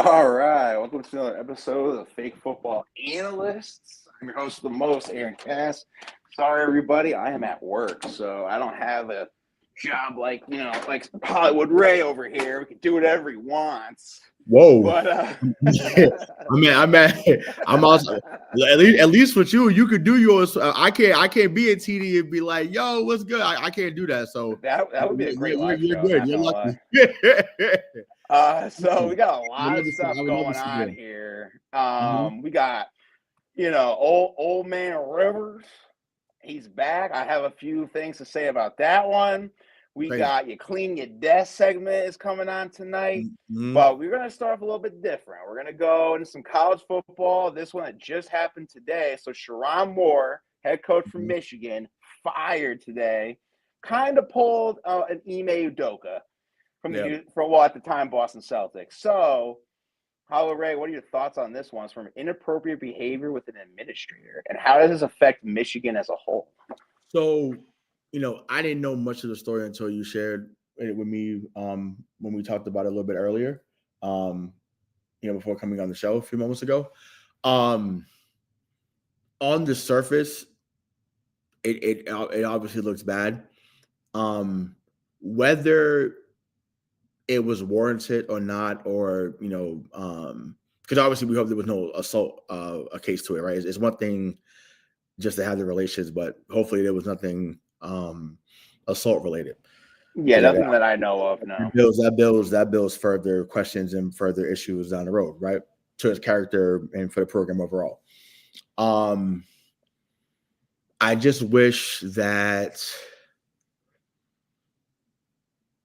All right, welcome to another episode of Fake Football Analysts. I'm your host of the most, Aaron Cass. Sorry, everybody, I am at work, so I don't have a job like Hollywood Ray over here. We can do whatever he wants. Whoa! But I'm also at least with you could do yours. I can't be a TD and be like, "Yo, what's good?" I can't do that. So that would be a great live you're show. good. You're lucky. So we got a lot of stuff going on here. We got, old man Rivers. He's back. I have a few things to say about that one. We got your clean your desk segment is coming on tonight, but we're going to start off a little bit different. We're going to go into some college football. This one that just happened today. So Sharon Moore, head coach from Michigan, fired today. Kind of pulled an Ime Udoka from at the time Boston Celtics. So, Hollow Ray, what are your thoughts on this one? It's from inappropriate behavior with an administrator, and how does this affect Michigan as a whole? So, I didn't know much of the story until you shared it with me when we talked about it a little bit earlier, before coming on the show a few moments ago. On the surface, it obviously looks bad. Whether it was warranted or not, or because obviously we hope there was no assault a case to it, right? It's one thing just to have the relations, but hopefully there was nothing assault related. Yeah, nothing that I know of. No, that builds further questions and further issues down the road, right? To his character and for the program overall. I just wish that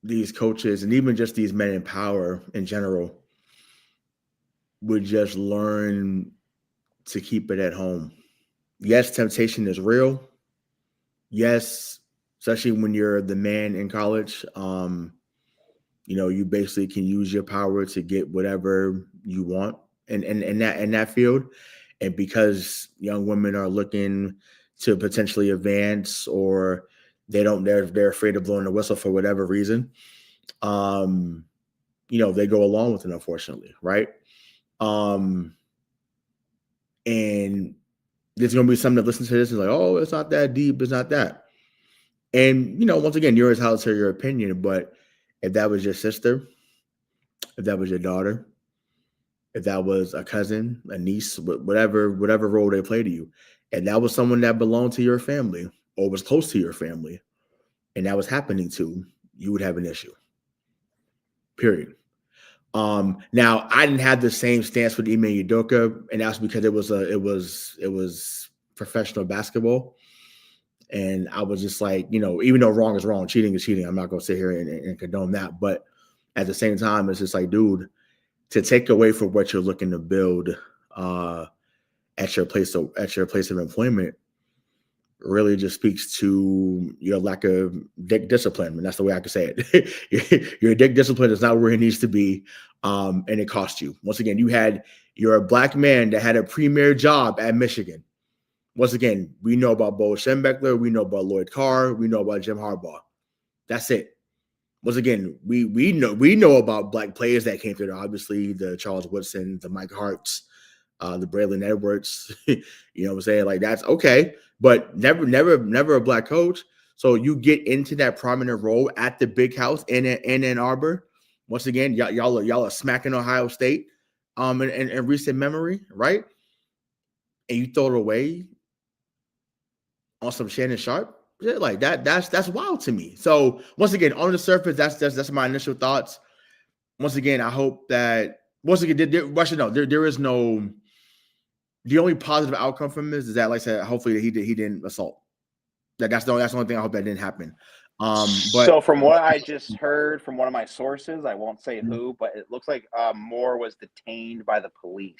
these coaches and even just these men in power in general would just learn to keep it at home. Yes, temptation is real. Yes, especially when you're the man in college, you basically can use your power to get whatever you want in that field. And because young women are looking to potentially advance, or they're afraid of blowing the whistle for whatever reason, they go along with it, unfortunately, right? And there's going to be some that listen to this and like, oh, it's not that deep. It's not that. And, once again, you're entitled to your opinion, but if that was your sister, if that was your daughter, if that was a cousin, a niece, whatever role they play to you, and that was someone that belonged to your family or was close to your family, and that was happening to, you would have an issue. Period. Now I didn't have the same stance with Ime Udoka, and that's because it was professional basketball. And I was just like, even though wrong is wrong, cheating is cheating. I'm not going to sit here and condone that. But at the same time, it's just like, dude, to take away from what you're looking to build at your place of employment really just speaks to your lack of dick discipline. And that's the way I could say it. Your dick discipline is not where it needs to be. And it cost you. Once again, you're a black man that had a premier job at Michigan. Once again, we know about Bo Schembechler, we know about Lloyd Carr, we know about Jim Harbaugh. That's it. Once again, we know about black players that came through there. Obviously, the Charles Woodson, the Mike Harts, the Braylon Edwards. You know what I'm saying? Like, that's okay, but never a black coach. So you get into that prominent role at the big house in Ann Arbor. Once again, y'all are smacking Ohio State in recent memory, right? And you throw it away on some Shannon Sharp, like that's wild to me. So once again, on the surface, that's my initial thoughts. Once again, I hope that there is no. The only positive outcome from this is that, like I said, hopefully he didn't assault. That's the only thing I hope that didn't happen. But so from what I just heard from one of my sources, I won't say who, but it looks like Moore was detained by the police.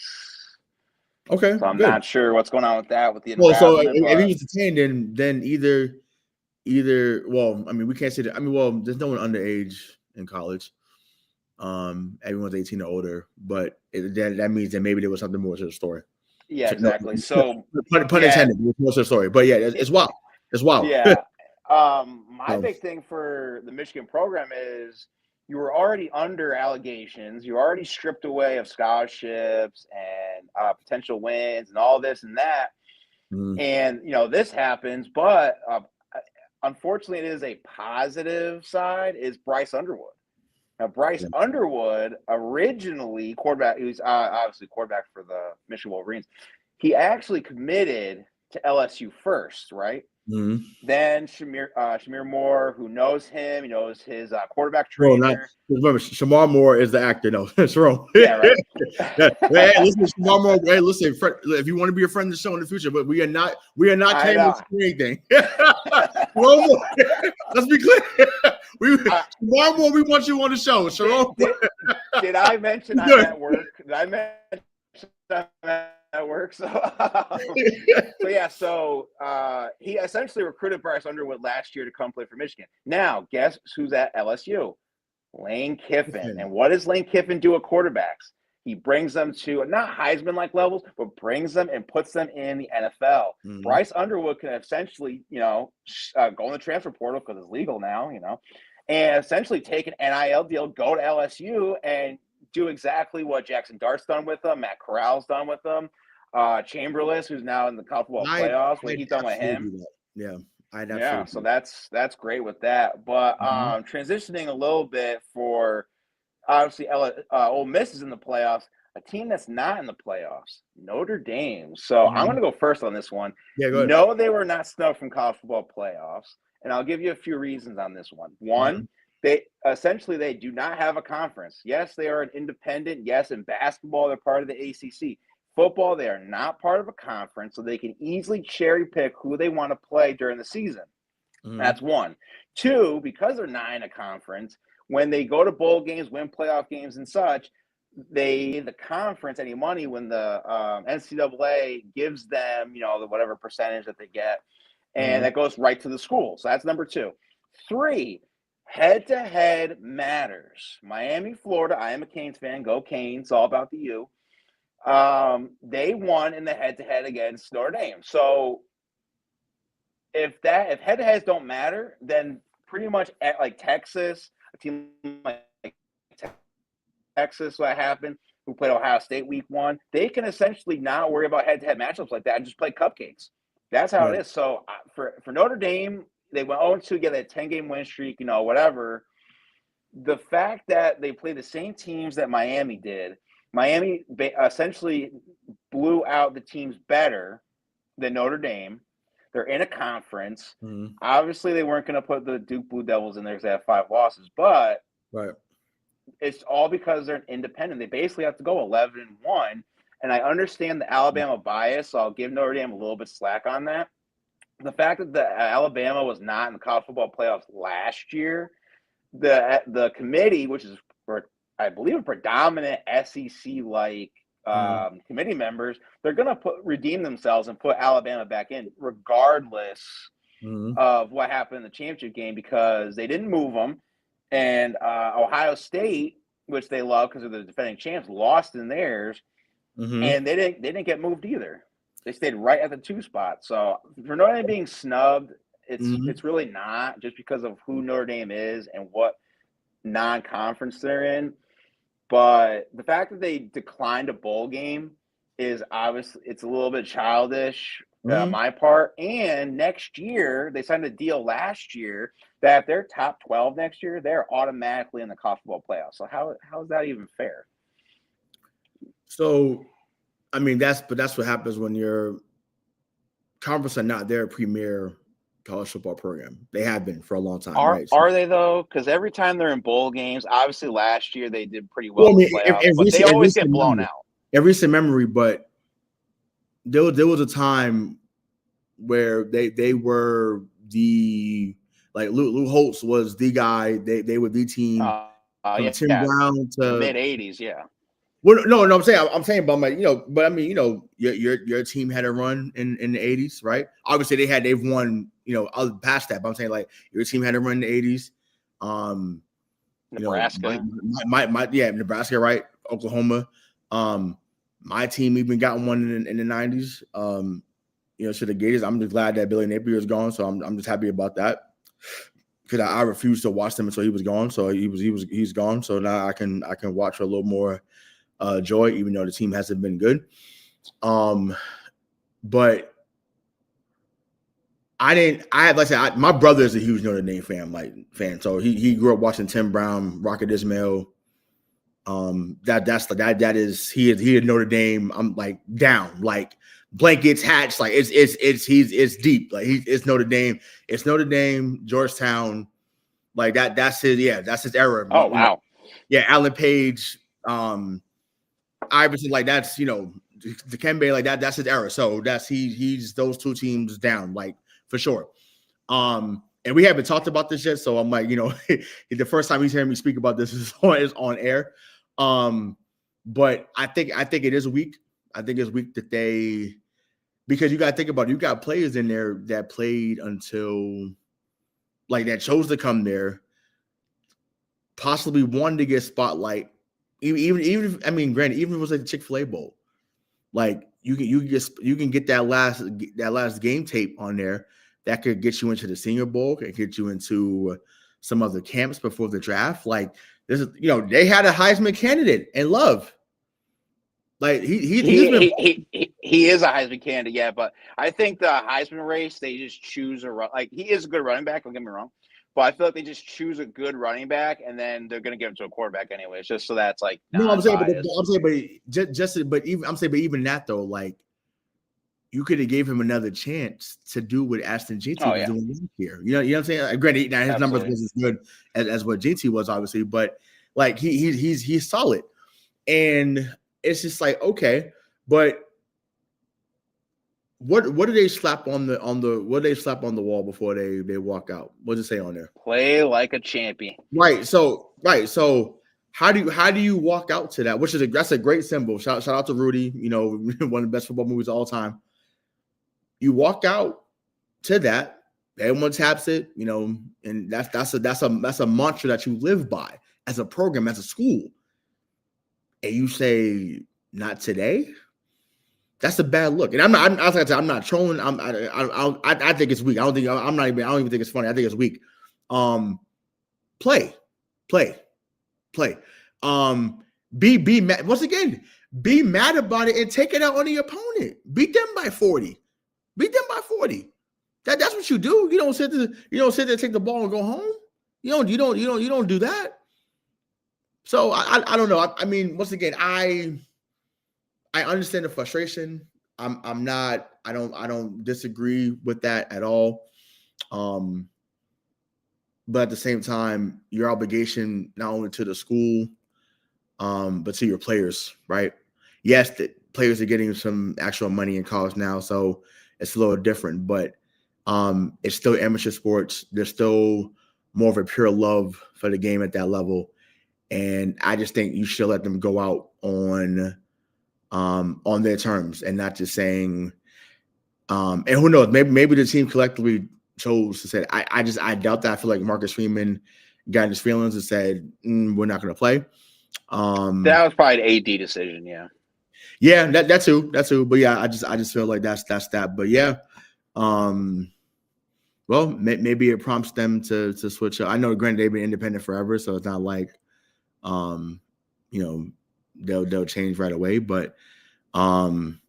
Okay, so I'm not sure what's going on with that. With the so if he was detained, then either. Well, I mean, we can't say that. I mean, well, there's no one underage in college. Everyone's 18 or older, but that means that maybe there was something more to the story. Yeah, exactly. So pun intended, there's more to the story. But yeah, it's wild. It's wild. Yeah. My big thing for the Michigan program is you were already under allegations. You're already stripped away of scholarships and potential wins and all this and that. And, this happens. But unfortunately, it is a positive side is Bryce Underwood. Now, Bryce Underwood, originally quarterback, he was obviously quarterback for the Michigan Wolverines. He actually committed to LSU first, right? Then Shamir Moore, who knows him, he knows his quarterback trainer. Remember, Shamar Moore is the actor. No, that's wrong. Yeah, right. Hey, listen, Shamar Moore. Hey, listen, if you want to be a friend of the show in the future, but we are not claiming anything. Let's be clear. Shamar Moore, we want you on the show. Did I mention I'm at work? Did I mention I'm at work? So he essentially recruited Bryce Underwood last year to come play for Michigan. Now, guess who's at LSU? Lane Kiffin. And what does Lane Kiffin do at quarterbacks? He brings them to not Heisman-like levels, but brings them and puts them in the NFL. Bryce Underwood can essentially, go in the transfer portal because it's legal now, and essentially take an NIL deal, go to LSU, and do exactly what Jackson Dart's done with them, Matt Corral's done with them, Chamberlain, who's now in the college football playoffs, what he's done with him. So that's great with that. But transitioning a little bit for obviously Ole Miss is in the playoffs. A team that's not in the playoffs, Notre Dame. So I'm going to go first on this one. Yeah, go ahead. No, they were not snubbed from college football playoffs, and I'll give you a few reasons on this one. One, they do not have a conference. Yes, they are an independent. Yes, in basketball, they're part of the ACC. Football, they are not part of a conference, so they can easily cherry pick who they want to play during the season. That's one. Two, because they're not in a conference, when they go to bowl games, win playoff games and such, the conference any money when the NCAA gives them, the whatever percentage that they get, and that goes right to the school. So that's number two. Three, head-to-head matters. Miami, Florida, I am a Canes fan. Go Canes. It's all about the U. They won in the head-to-head against Notre Dame. So if head-to-heads don't matter, then pretty much like Texas, a team like Texas, what happened, who played Ohio State week one, they can essentially not worry about head-to-head matchups like that and just play cupcakes. That's how it is. So for Notre Dame, they went 0-2, get a 10-game win streak, whatever. The fact that they play the same teams that Miami did, Miami essentially blew out the teams better than Notre Dame. They're in a conference. Obviously, they weren't going to put the Duke Blue Devils in there because they have 5 losses, but it's all because they're independent. They basically have to go 11-1, and I understand the Alabama bias, so I'll give Notre Dame a little bit slack on that. The fact that the Alabama was not in the college football playoffs last year, the committee, which is, I believe, a predominant SEC-like committee members, they're going to redeem themselves and put Alabama back in, regardless of what happened in the championship game, because they didn't move them. And Ohio State, which they love because they're the defending champs, lost in theirs, and they didn't get moved either. They stayed right at the 2 spot. So for Notre Dame being snubbed, it's really not just because of who Notre Dame is and what non-conference they're in. But the fact that they declined a bowl game is obviously, it's a little bit childish on my part. And next year, they signed a deal last year that if they're top 12 next year, they're automatically in the college football playoffs. So how is that even fair? So, I mean, that's what happens when your conference are not their premier college football program. They have been for a long time. Are they though? Because every time they're in bowl games, obviously last year they did pretty well in the playoffs, but they always get blown out. In recent memory, but there was a time where they were the, like, Lou Holtz was the guy. They were the team from Tim Brown to mid '80s. Yeah. Well, no, I'm saying, but I'm like, but I mean, your team had a run in the '80s, right? Obviously, they've won, other past that. But I'm saying, like, your team had a run in the '80s. Nebraska, Nebraska, right? Oklahoma. My team even got one in the '90s. So the Gators. I'm just glad that Billy Napier is gone. So I'm just happy about that. because I refused to watch them until he was gone. So he's gone. So now I can watch a little more joy, even though the team hasn't been good. But my brother is a huge Notre Dame fan. So he grew up watching Tim Brown, Rocket Ismail. He is Notre Dame. I'm like down, like blankets, hats, like it's deep. Like it's Notre Dame. It's Notre Dame, Georgetown, like that. That's his era. Oh wow. Yeah, Alan Page, Iverson, like that's Dikembe, like that's his era. So he's those two teams down, like for sure. And we haven't talked about this yet, so I'm like, the first time he's hearing me speak about this is on air. But I think it is weak. I think it's weak that because you got to think about it, you got players in there that played until like that chose to come there, possibly wanted to get spotlight. Even if, I mean, granted, even if it was like the Chick-fil-A Bowl, like you can get that last game tape on there that could get you into the Senior Bowl, could get you into some other camps before the draft. Like this is, they had a Heisman candidate in Love. Like he is a Heisman candidate, yeah. But I think the Heisman race, they just choose he is a good running back. Don't get me wrong, but I feel like they just choose a good running back, and then they're going to give it to a quarterback anyways, just so that's like. No, I'm saying, but even that though, like you could have gave him another chance to do what Ashton Jeanty was doing last year. You know what I'm saying? Granted, now his numbers wasn't as good as what Jeanty was, obviously, but like he's solid, and it's just like okay, but. What do they slap on the wall before they walk out? What does it say on there? Play like a champion. Right. So how do you walk out to that? That's a great symbol. Shout out to Rudy. One of the best football movies of all time. You walk out to that. Everyone taps it. And that's a mantra that you live by as a program, as a school. And you say, not today. That's a bad look, and I'm not trolling. I think it's weak. I don't even think it's funny. I think it's weak. Play. Be mad once again. Be mad about it and take it out on the opponent. Beat them by 40. That's what you do. You don't sit there, take the ball and go home. You don't do that. So I don't know. I mean, once again, I understand the frustration. I don't disagree with that at all. But at the same time, your obligation not only to the school, but to your players, right? Yes, the players are getting some actual money in college now, so it's a little different, but it's still amateur sports. There's still more of a pure love for the game at that level. And I just think you should let them go out on their terms and not just saying, and who knows, maybe the team collectively chose to say, I doubt that. I feel like Marcus Freeman got in his feelings and said, we're not going to play. That was probably an AD decision. Yeah. Yeah. That too. But yeah, I just feel like that's that. But yeah. Well, maybe it prompts them to switch up. I know, granted, they've been independent forever, so it's not like, they'll change right away. But I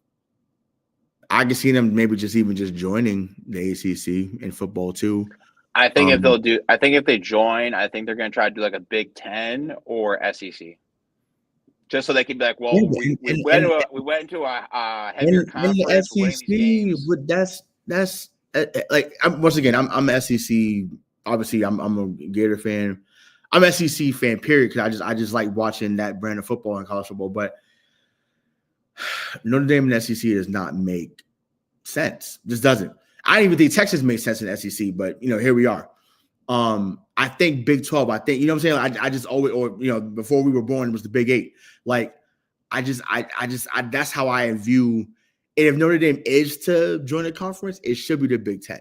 can see them maybe just joining the ACC in football too. I think if they join, I think they're going to try to do like a Big Ten or SEC, just so they can be like, well, we went into a heavier conference. The SEC, but that's like once again, I'm SEC. Obviously, I'm a Gator fan. I'm an SEC fan, period, because I just like watching that brand of football and college football. But Notre Dame and SEC does not make sense. Just doesn't. I don't even think Texas makes sense in SEC, but here we are. I think Big 12. I think what I'm saying. I just always, before we were born, it was the Big 8. Like that's how I view. And if Notre Dame is to join a conference, it should be the Big 10.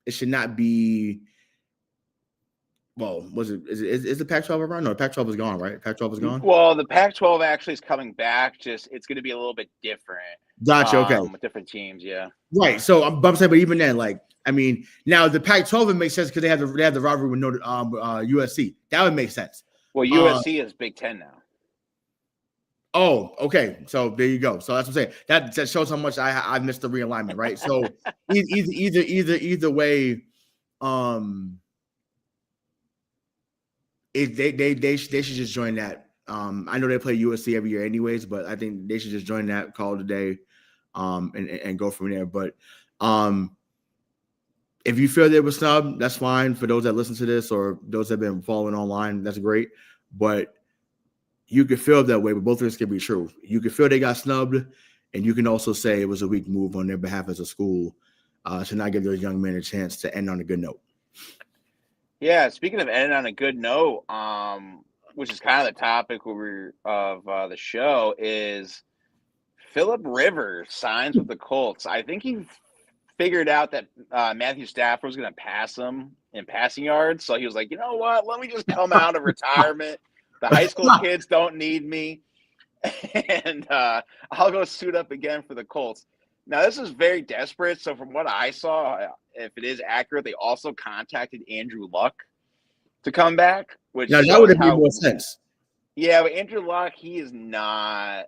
It should not be. Well, is the Pac-12 around? No, the Pac-12 is gone, right? Pac-12 is gone. Well, the Pac-12 actually is coming back. Just it's going to be a little bit different. Gotcha. Okay, with different teams, yeah. Right. So I'm saying, but even then, like I mean, now the Pac-12 would make sense because they have the rivalry with USC. That would make sense. Well, USC is Big Ten now. Oh, okay. So there you go. So that's what I'm saying. That shows how much I missed the realignment, right? So either way, they should just join that. I know they play USC every year anyways, but I think they should just join that, call it a day, and go from there. But if you feel they were snubbed, that's fine. For those that listen to this or those that have been following online, that's great. But you could feel that way, but both things can be true. You can feel they got snubbed, and you can also say it was a weak move on their behalf as a school to not give those young men a chance to end on a good note. Yeah, speaking of ending on a good note, which is kind of the topic of the show, is Phillip Rivers signs with the Colts. I think he figured out that Matthew Stafford was going to pass him in passing yards, so he was like, you know what? Let me just come out of retirement. The high school kids don't need me, and I'll go suit up again for the Colts. Now, this is very desperate. So from what I saw, if it is accurate, they also contacted Andrew Luck to come back. Which now, that would have made more sense. Yeah, but Andrew Luck, he is not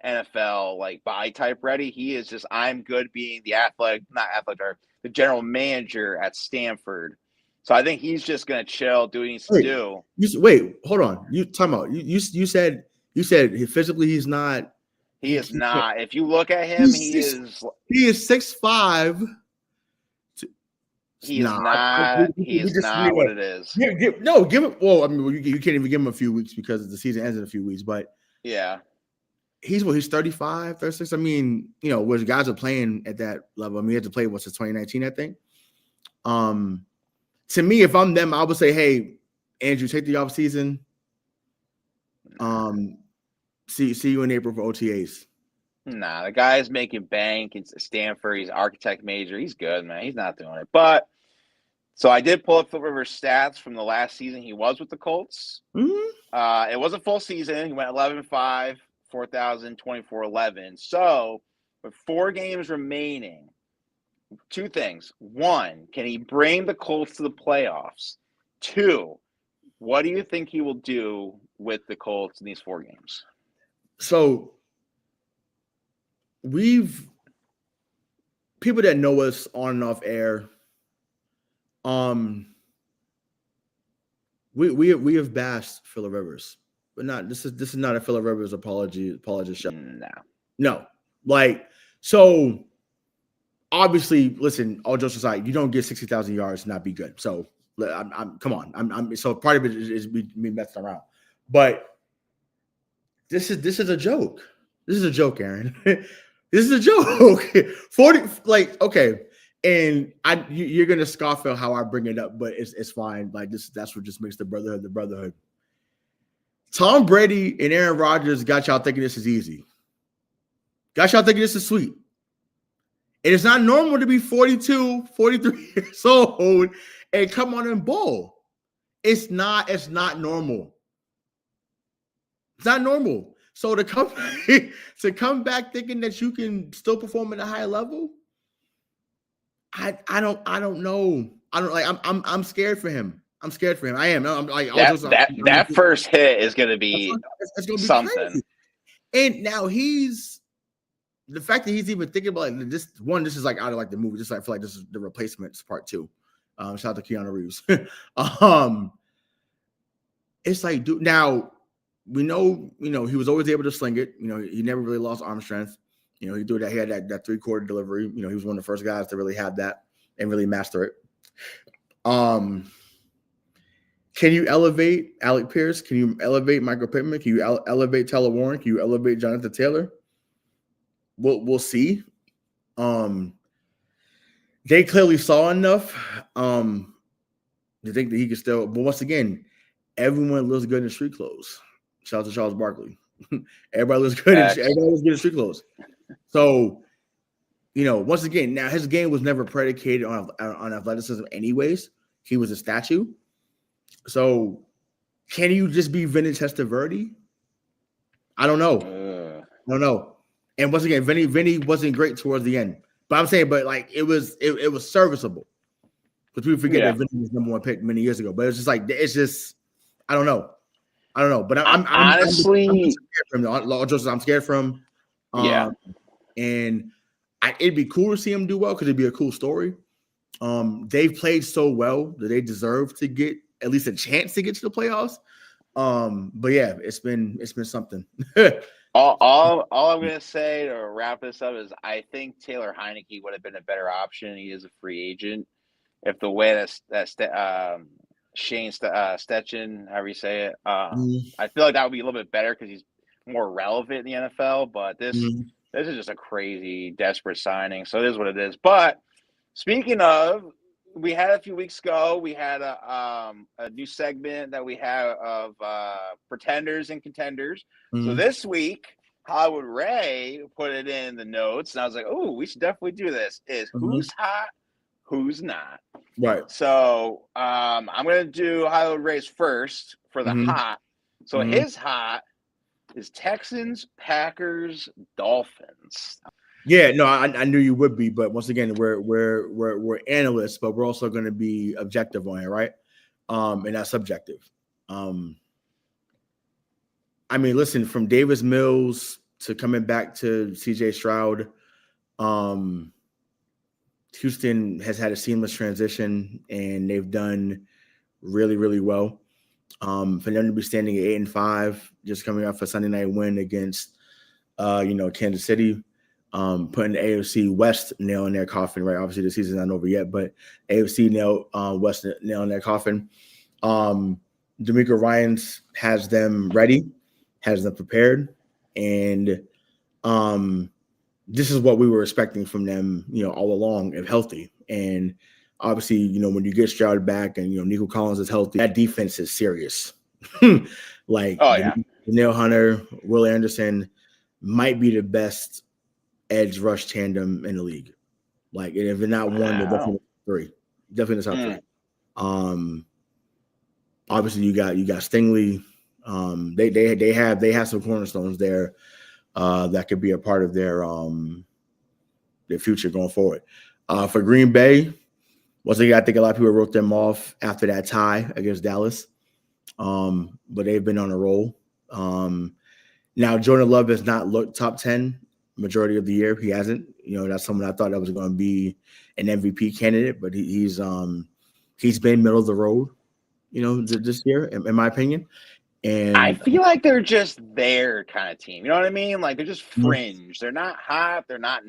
NFL like body type ready. He is just, I'm good being the the general manager at Stanford. So I think he's just gonna chill, do what he needs to do. Wait, hold on. You time out. You said physically he's not. He is not. If you look at him, he is 6'5". He's not. He is not what it is. Give him. Well, I mean, you can't even give him a few weeks because the season ends in a few weeks. But yeah, he's 35, 36. I mean, where guys are playing at that level. I mean, he had to play since 2019, I think. To me, if I'm them, I would say, hey, Andrew, take the off season. See you in April for OTAs. Nah, the guy's making bank. It's Stanford. He's architect major. He's good, man. He's not doing it. But so I did pull up Phillip Rivers' stats from the last season he was with the Colts. Mm-hmm. It was a full season. He went 11-5, 4,000, 24-11. So with 4 games remaining, 2 things. 1, can he bring the Colts to the playoffs? 2, what do you think he will do with the Colts in these 4 games? So people that know us on and off air, we have bashed Phillip Rivers, but not this is not a Phillip Rivers apology show. No, like, so obviously, listen, all jokes aside, you don't get 60,000 yards and not be good. So I'm come on, I'm so part of it is me messing around, but this is a joke. This is a joke, Aaron. This is a joke. 40, like, okay. And you're gonna scoff at how I bring it up, but it's fine. Like, that's what just makes the brotherhood. Tom Brady and Aaron Rodgers got y'all thinking this is easy. Got y'all thinking this is sweet. It is not normal to be 42, 43 years old and come on and bowl. It's not normal. It's not normal. So to come back thinking that you can still perform at a high level, I don't know. I'm scared for him. I'm scared for him. I am. I'm like that first hit is going to be something. Crazy. And now the fact that he's even thinking about like this one. This is like out of like the movie. Just I feel like this is the Replacements Part 2. Shout out to Keanu Reeves. It's like, dude. Now we know, he was always able to sling it. He never really lost arm strength. He threw that. He had that 3-quarter delivery. He was one of the first guys to really have that and really master it. Can you elevate Alec Pierce? Can you elevate Michael Pittman? Can you elevate Taylor Warren? Can you elevate Jonathan Taylor? We'll see. They clearly saw enough to think that he could still. But once again, everyone looks good in street clothes. Shout out to Charles Barkley. Everybody looks good. Everybody looks good in street clothes. So, once again, now his game was never predicated on athleticism anyways. He was a statue. So, can you just be Vinny Testaverde? I don't know. I don't know. And once again, Vinny wasn't great towards the end. But I'm saying, like, it was serviceable. Because people forget that Vinny was #1 pick many years ago. But it's just I don't know. But I'm honestly scared from him. I'm scared from. And it'd be cool to see him do well because it'd be a cool story. They've played so well that they deserve to get at least a chance to get to the playoffs. But yeah, it's been something. all I'm gonna say to wrap this up is I think Taylor Heineke would have been a better option. He is a free agent. If the way Shane Stetchen, however you say it, I feel like that would be a little bit better because he's more relevant in the NFL. But this is just a crazy, desperate signing. So it is what it is. But speaking of, we had a few weeks ago, we had a new segment that we have of pretenders and contenders. So this week, Hollywood Ray put it in the notes, and I was like, oh, we should definitely do this. Who's hot, who's not? Right. So I'm going to do Hollywood Ray's first for the hot. So his hot is Texans, Packers, Dolphins. Yeah, no, I knew you would be, but once again, we're analysts, but we're also going to be objective on it, right? And that's subjective. I mean, listen, from Davis Mills to coming back to CJ Stroud, Houston has had a seamless transition, and they've done really, really well. For them to be standing at 8-5, just coming off a Sunday night win against, Kansas City. Putting the AFC West nail in their coffin, right? Obviously, the season's not over yet, but AFC West nail in their coffin. D'Amico Ryans has them ready, has them prepared, and this is what we were expecting from them, all along, if healthy. And obviously, when you get Stroud back and Nico Collins is healthy, that defense is serious. Danielle Hunter, Will Anderson might be the best edge rush tandem in the league. Like, if they're not one, they're definitely three. Definitely the top three. Obviously you got Stingley. They have some cornerstones there that could be a part of their future going forward. For Green Bay, once again, I think a lot of people wrote them off after that tie against Dallas. But they've been on a roll. Now Jordan Love has not looked top 10 majority of the year. He hasn't. That's someone I thought that was going to be an MVP candidate, but he's been middle of the road, this year, in my opinion. And I feel like they're just their kind of team. You know what I mean? Like, they're just fringe. They're not hot. They're not.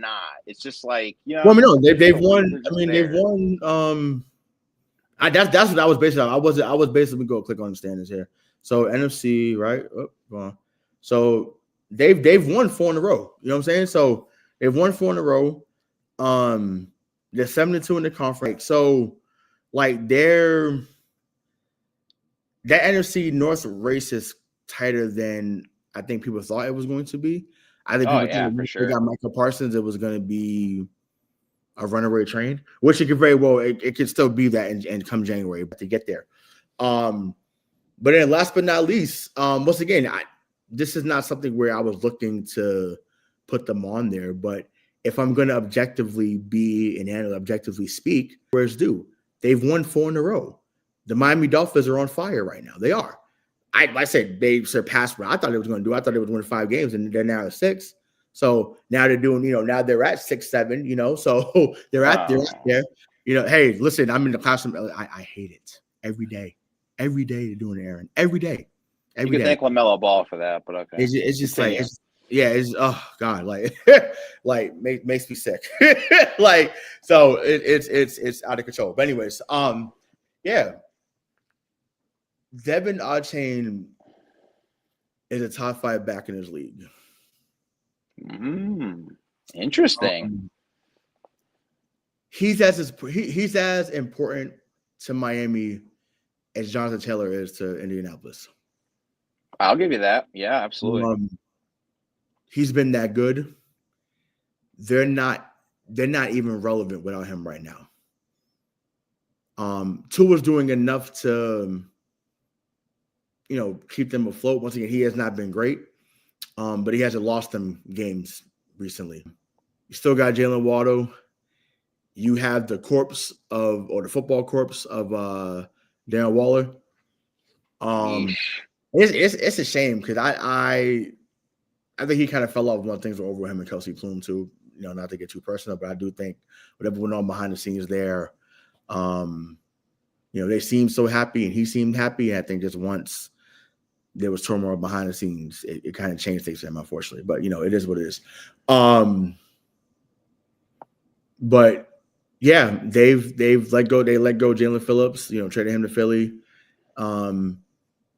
It's just like, Well, I mean, no, they've won. I mean, they've won. That's what I was basing on. I was basically go click on the standings here. So NFC, right? Oh, go on. So they've won 4 in a row. You know what I'm saying? So they've won 4 in a row. They're 7-2 in the conference. So like that NFC North race is tighter than I think people thought it was going to be. I think people thought for sure. They got Michael Parsons, it was going to be a runaway train, which it could very well, it could still be that and come January, but to get there. But then last but not least, once again, this is not something where I was looking to put them on there, but if I'm going to objectively be an analyst, objectively speak, where's due? They've won 4 in a row. The Miami Dolphins are on fire right now. They are. I said they surpassed what I thought they was going to do. I thought they was winning 5 games, and they're now at 6. So now they're doing, now they're at 6-7, so they're at there. Hey, listen, I'm in the classroom. I hate it every day. Every day they're doing it, Aaron. Every day. You can thank LaMelo Ball for that, but okay. It's just like, it's oh God, like, makes me sick. Like, so it's out of control. But anyways, yeah. Devin Achane is a top 5 back in his league. Interesting. He's as important to Miami as Jonathan Taylor is to Indianapolis. I'll give you that. Yeah, absolutely. He's been that good. They're not even relevant without him right now. Tua's doing enough to keep them afloat. Once again, he has not been great, but he hasn't lost them games recently. You still got Jalen Waddle. you have the the football corpse of Darren Waller. It's a shame because I think he kind of fell off when things were over with him and Kelsey Plum too. Not to get too personal, but I do think whatever went on behind the scenes there, they seemed so happy and he seemed happy. And I think just once there was turmoil behind the scenes, it kind of changed things for him, unfortunately. But it is what it is. But yeah, they've let go. They let go Jalen Phillips. Traded him to Philly. So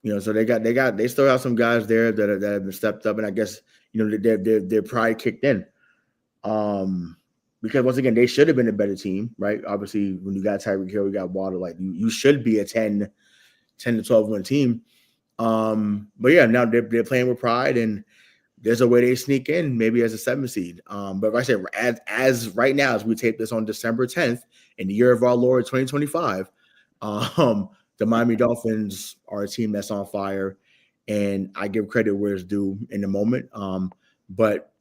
they still have some guys there that have been stepped up, and I guess their pride kicked in. Because once again, they should have been a better team, right? Obviously, when you got Tyreek Hill, you got Water, like you should be a 10 to 12 win team. But yeah, now they're playing with pride, and there's a way they sneak in, maybe as a 7 seed. But like I said, as right now, as we tape this on December 10th, in the year of our Lord 2025, the Miami Dolphins are a team that's on fire, and I give credit where it's due in the moment. But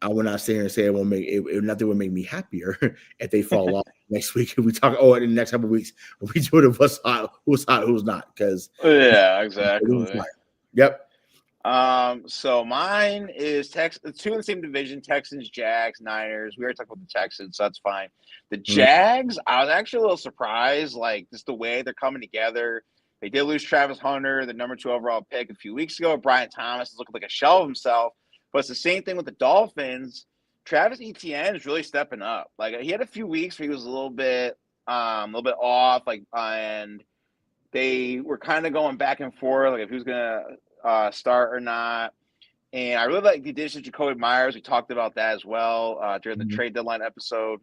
I will not sit here and say nothing would make me happier if they fall off next week. If we talk, in the next couple of weeks, if we do it, who's hot, who's not? Because exactly. Yep. So mine is the two in the same division: Texans, Jags, Niners. We already talked about the Texans, so that's fine. The Jags, I was actually a little surprised, like just the way they're coming together. They did lose Travis Hunter, the number 2 overall pick, a few weeks ago. Brian Thomas is looking like a shell of himself. But it's the same thing with the Dolphins. Travis Etienne is really stepping up. Like he had a few weeks where he was a little bit off, and they were kind of going back and forth, like if he was gonna start or not. And I really like the addition of Jacoby Myers. We talked about that as well during the trade deadline episode.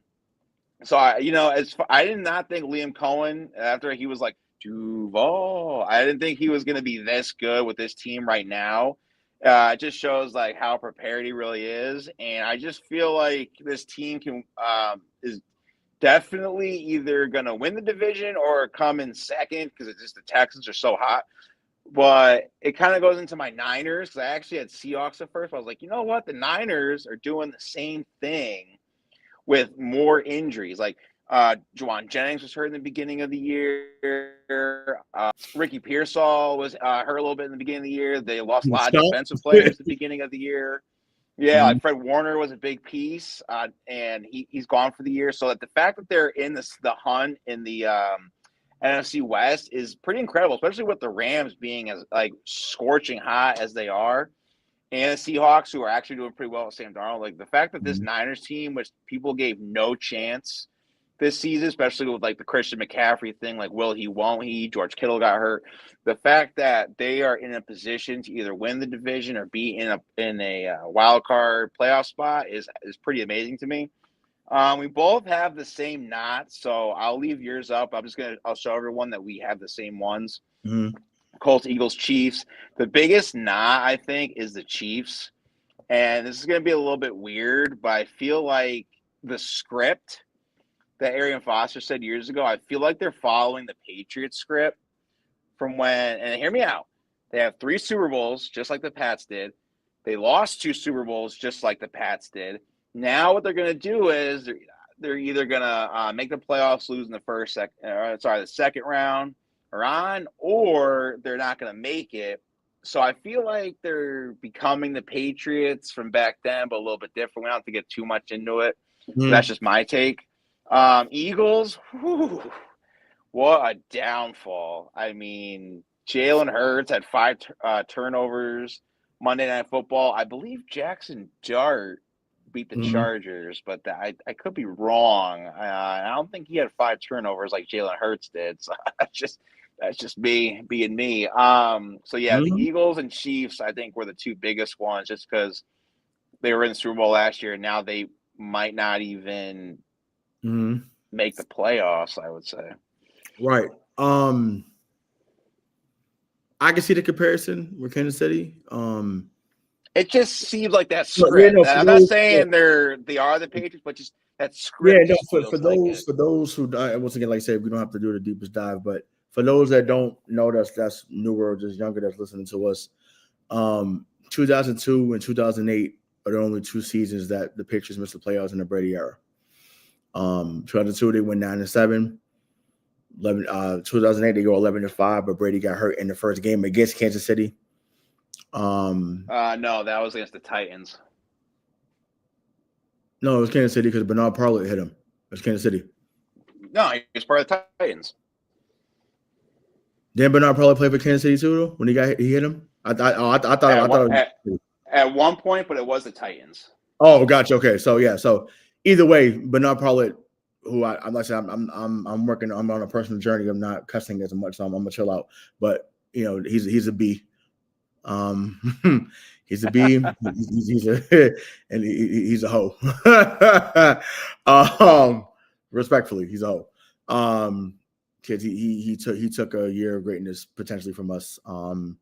So I did not think Liam Cohen, after he was like Duval, I didn't think he was going to be this good with this team right now. It just shows like how prepared he really is, and I just feel like this team is definitely either going to win the division or come in second because it's just the Texans are so hot. But it kind of goes into my Niners because I actually had Seahawks at first. But I was like, you know what? The Niners are doing the same thing with more injuries. Like Juwan Jennings was hurt in the beginning of the year. Ricky Pearsall was hurt a little bit in the beginning of the year. They lost a lot of defensive players at the beginning of the year. Yeah, like Fred Warner was a big piece, and he's gone for the year. So that the fact that they're in the hunt in the NFC West is pretty incredible, especially with the Rams being as like scorching hot as they are, and the Seahawks, who are actually doing pretty well with Sam Darnold. Like the fact that this Niners team, which people gave no chance this season, especially with like the Christian McCaffrey thing, like will he, won't he? George Kittle got hurt. The fact that they are in a position to either win the division or be in a wild card playoff spot is pretty amazing to me. We both have the same knots, so I'll leave yours up. I'll show everyone that we have the same ones. Colts, Eagles, Chiefs. The biggest knot, I think, is the Chiefs. And this is going to be a little bit weird, but I feel like the script that Arian Foster said years ago, I feel like they're following the Patriots script from when, and hear me out, they have 3 Super Bowls, just like the Pats did. They lost 2 Super Bowls, just like the Pats did. Now what they're going to do is they're either going to make the playoffs, lose in the second round or they're not going to make it. So I feel like they're becoming the Patriots from back then, but a little bit different. We don't have to get too much into it. That's just my take. Eagles, what a downfall. I mean, Jalen Hurts had 5 turnovers Monday Night Football. I believe Jackson Dart beat the Chargers, but I could be wrong. I don't think he had 5 turnovers like Jalen Hurts did. So that's just me being me. So yeah, the Eagles and Chiefs, I think, were the 2 biggest ones just because they were in the Super Bowl last year, and now they might not even make the playoffs, I would say. Right. I can see the comparison with Kansas City. It just seems like that script. I'm not saying they are the Patriots, but just that script. For those who once again, like I said, we don't have to do the deepest dive, but for those that don't know that's newer or just younger that's listening to us, 2002 and 2008 are the only 2 seasons that the Patriots missed the playoffs in the Brady era. 2002 they went 9-7. 2008 they go 11-5, but Brady got hurt in the first game against Kansas City. No, that was against the Titans. No, it was Kansas City because Bernard Parler hit him. It was Kansas City. No, he was part of the Titans. Didn't Bernard Parler play for Kansas City too? Though, when he hit him, I thought at one point, but it was the Titans. Oh, gotcha. Okay, so yeah, so either way, Bernard Parler, who I'm like I said, I'm working. I'm on a personal journey. I'm not cussing as much, so I'm gonna chill out. But he's a B. He's a B. he's a hoe. Respectfully, he's a hoe. Because he took a year of greatness potentially from us. And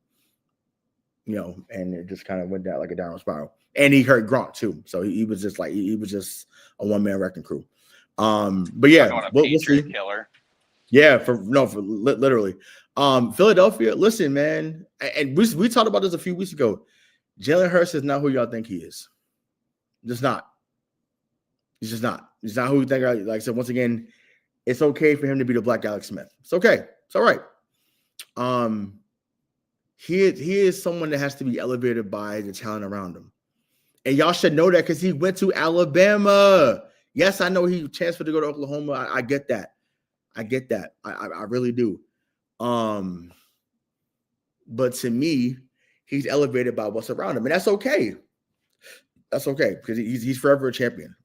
it just kind of went down like a downward spiral. And he hurt Gronk too, so he was just like he was just a one-man wrecking crew. But yeah, we'll see. Killer. Yeah, for literally. Philadelphia, listen, man, and we talked about this a few weeks ago. Jalen Hurts is not who y'all think he is. Just not. He's just not. He's not who you think. Like I said, once again, it's okay for him to be the Black Alex Smith. It's okay. It's all right. He is someone that has to be elevated by the talent around him. And y'all should know that because he went to Alabama. Yes, I know he transferred to go to Oklahoma. I get that. I really do. But to me, he's elevated by what's around him. And that's okay. That's okay because he's forever a champion.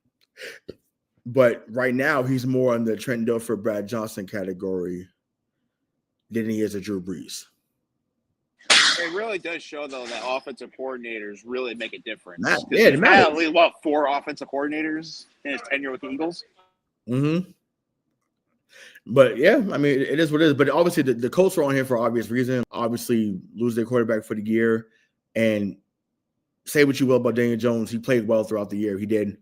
But right now, he's more in the Trent Dilfer, Brad Johnson category than he is a Drew Brees. It really does show, though, that offensive coordinators really make a difference. It matters. At least, 4 offensive coordinators in his tenure with the Eagles? Mm-hmm. But, yeah, I mean, it is what it is. But obviously, the Colts are on here for obvious reason. Obviously, lose their quarterback for the year. And say what you will about Daniel Jones. He played well throughout the year. He did.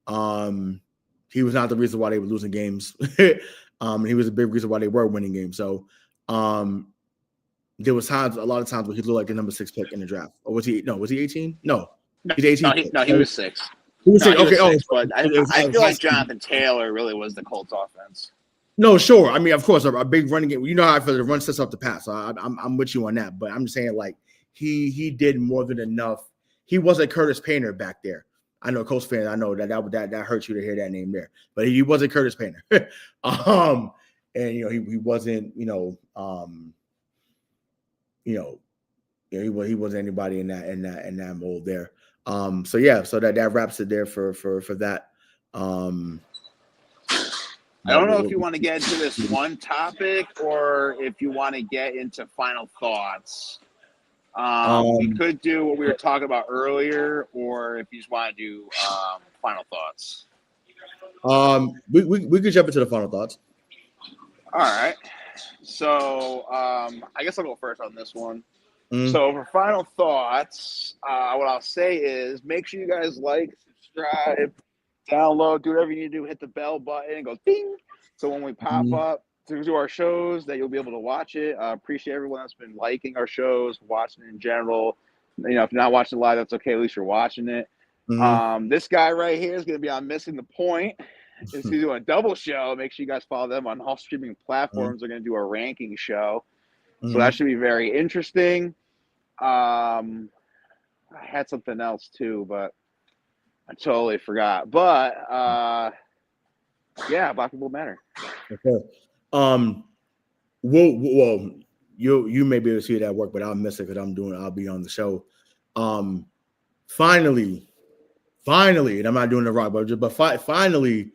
He was not the reason why they were losing games. He was a big reason why they were winning games. So, there was a lot of times where he looked like the number 6 pick in the draft. Or was he? No, was he 18? No, he's 18. No, he was 6. He was 6. Okay, 6, but I feel like Jonathan Taylor really was the Colts offense. No, sure. I mean, of course, a big running game. You know how I feel. The run sets up the pass. So I'm with you on that. But I'm just saying, like he did more than enough. He wasn't Curtis Painter back there. I know Colts fans. I know that hurts you to hear that name there. But he wasn't Curtis Painter. And he wasn't. He wasn't anybody in that mold there. So yeah, so that wraps it there for that. I don't know if you want to get into this one topic or if you want to get into final thoughts. We could do what we were talking about earlier, or if you just want to do final thoughts. We could jump into the final thoughts. All right. So I guess I'll go first on this one. So for final thoughts, what I'll say is make sure you guys like, subscribe, download, do whatever you need to do, hit the bell button and go ding. So when we pop up to do our shows, that you'll be able to watch it. Appreciate everyone that's been liking our shows, watching in general. If you're not watching live, that's okay. At least you're watching it. This guy right here is going to be on Missing the Point. Is to do a double show. Make sure you guys follow them on all streaming platforms. They're going to do a ranking show. So that should be very interesting. I had something else too, but I totally forgot. But yeah, Black People Matter. Okay. Well, you may be able to see it at work, but I'll miss it because I'll be on the show. Finally, and I'm not doing the rock, but finally,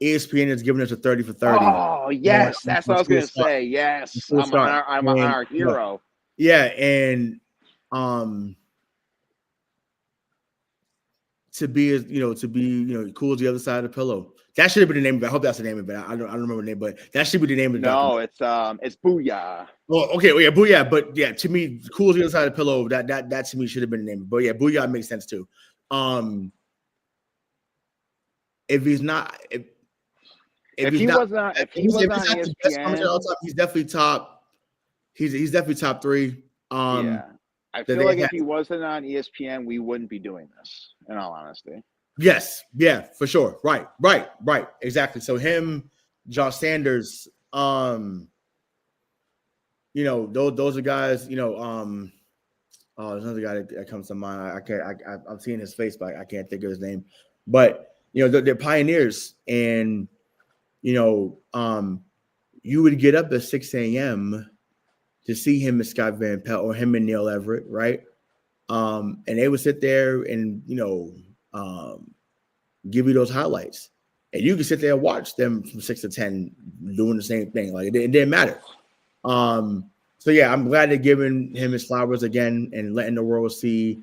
ESPN is giving us a 30 for 30. Oh yes, that's what I was gonna say. Yes, I'm our hero. Yeah, and to be cool as the other side of the pillow. That should have been the name of it. I hope that's the name of it. I don't remember the name, but that should be the name of it. No, it's Booyah. Oh, okay, well, yeah, Booyah. But yeah, to me, cool as the other side of the pillow. That to me should have been the name. But yeah, Booyah makes sense too. If he's not, if he wasn't on ESPN, he's definitely top. He's definitely top 3. Yeah, I feel like if he wasn't on ESPN, we wouldn't be doing this. In all honesty. Yes, yeah, for sure. Right. Exactly. So him, Josh Sanders, those are guys, there's another guy that comes to mind. I can't I'm seeing his face, but I can't think of his name. But they're pioneers, and you would get up at 6 a.m. to see him and Scott Van Pelt or him and Neil Everett, right? And they would sit there and give you those highlights, and you could sit there and watch them from 6 to 10 doing the same thing. Like it didn't matter. So yeah, I'm glad they're giving him his flowers again and letting the world see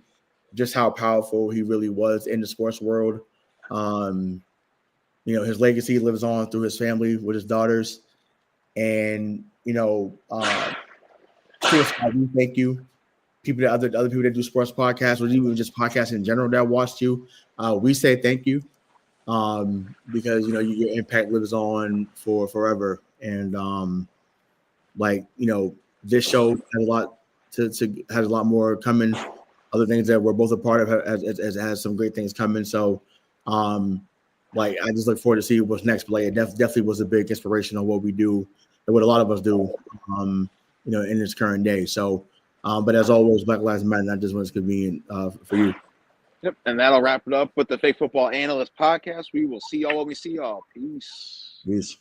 just how powerful he really was in the sports world. His legacy lives on through his family with his daughters, and we thank you. People that other people that do sports podcasts, or even just podcasts in general that watched you, we say thank you, because your impact lives on for forever, and this show has a lot has a lot more coming. Other things that we're both a part of has some great things coming. So, I just look forward to see what's next. But it definitely was a big inspiration on what we do and what a lot of us do, in this current day. So, but as always, Black Lives Matter, not just when it's convenient for you. Yep, and that'll wrap it up with the Fake Football Analyst podcast. We will see y'all when we see y'all. Peace. Peace.